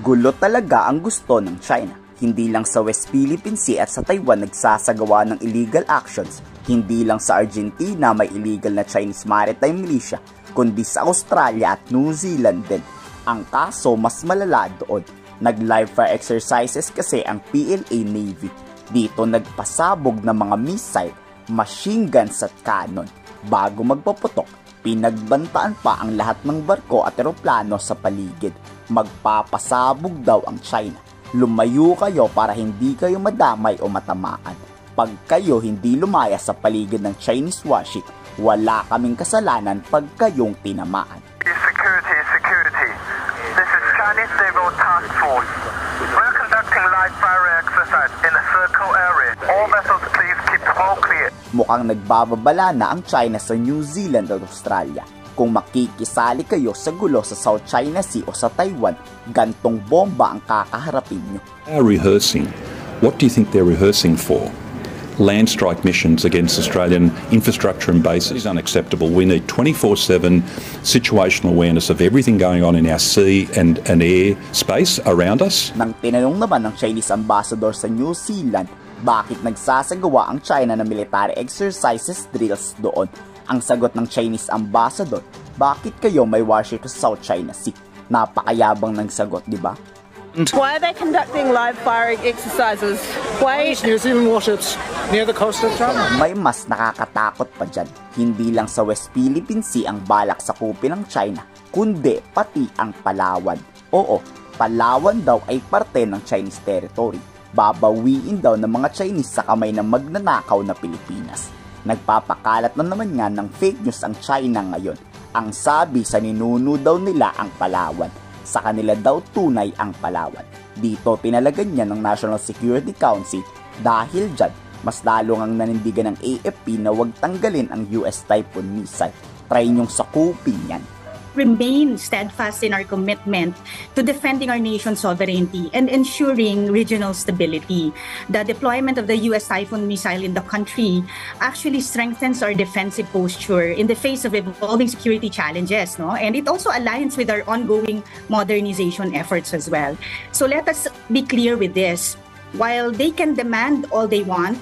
Gulo talaga ang gusto ng China. Hindi lang sa West Philippine Sea at sa Taiwan nagsasagawa ng illegal actions. Hindi lang sa Argentina may illegal na Chinese maritime militia, kundi sa Australia at New Zealand din. Ang kaso mas malala doon. Nag-live fire exercises kasi ang PLA Navy. Dito nagpasabog ng mga missile, machine guns at cannon. Bago magpaputok, pinagbantaan pa ang lahat ng barko at eroplano sa paligid. Magpapasabog daw ang China. Lumayo kayo para hindi kayo madamay o matamaan. Pag kayo hindi lumaya sa paligid ng Chinese warship, wala kaming kasalanan pag kayong tinamaan. Security. This is Chinese Naval Task Force. We're conducting live fire exercise in a circle area. All vessels please keep smoke clear. Mukhang nagbababala na ang China sa New Zealand at Australia. Kung makikisali kayo sa gulo sa South China Sea o sa Taiwan, gantong bomba ang kakaharapin nyo. Rehearsing. What do you think they're rehearsing for? Land strike missions against Australian infrastructure and bases is unacceptable. We need 24/7 situational awareness of everything going on in our sea and air space around us. Nang tinanong naman ng Chinese ambassador sa New Zealand, bakit nagsasagawa ang China ng military exercises drills doon? Ang sagot ng Chinese ambassador, bakit kayo may warship sa South China Sea? Napakayabang ng sagot, di ba? Why are they conducting live firing exercises? Why New Zealand warships near the coast of China? May mas nakakatakot pa dyan. Hindi lang sa West Philippine Sea ang balak sakupin ng China, kundi pati ang Palawan. Oo, Palawan daw ay parte ng Chinese territory. Babawiin daw ng mga Chinese sa kamay ng magnanakaw na Pilipinas. Nagpapakalat na naman nga ng fake news ang China ngayon. Ang sabi sa ninuno daw nila ang Palawan. Sa kanila daw tunay ang Palawan. Dito pinalagan niya ng National Security Council dahil dyan mas lalo ngang nanindigan ng AFP na huwag tanggalin ang US Typhoon missile. Try niyong sakupin yan. Remain steadfast in our commitment to defending our nation's sovereignty and ensuring regional stability. The deployment of the U.S. Typhoon missile in the country actually strengthens our defensive posture in the face of evolving security challenges, no? And it also aligns with our ongoing modernization efforts as well. So let us be clear with this. While they can demand all they want,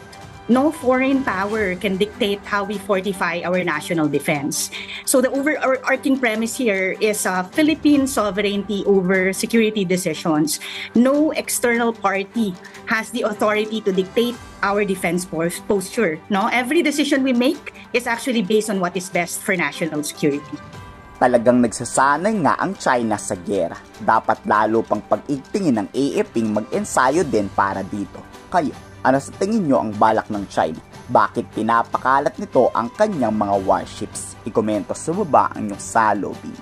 no foreign power can dictate how we fortify our national defense. So the overarching premise here is Philippine sovereignty over security decisions. No external party has the authority to dictate our defense posture. No, every decision we make is actually based on what is best for national security. Talagang nagsasanay nga ang China sa giyera. Dapat lalo pang pag-igtingin ng AFP mag-ensayo din para dito. Kayo, ano sa tingin nyo ang balak ng China? Bakit pinapakalat nito ang kanyang mga warships? Ikomento sa baba ang inyong salobin.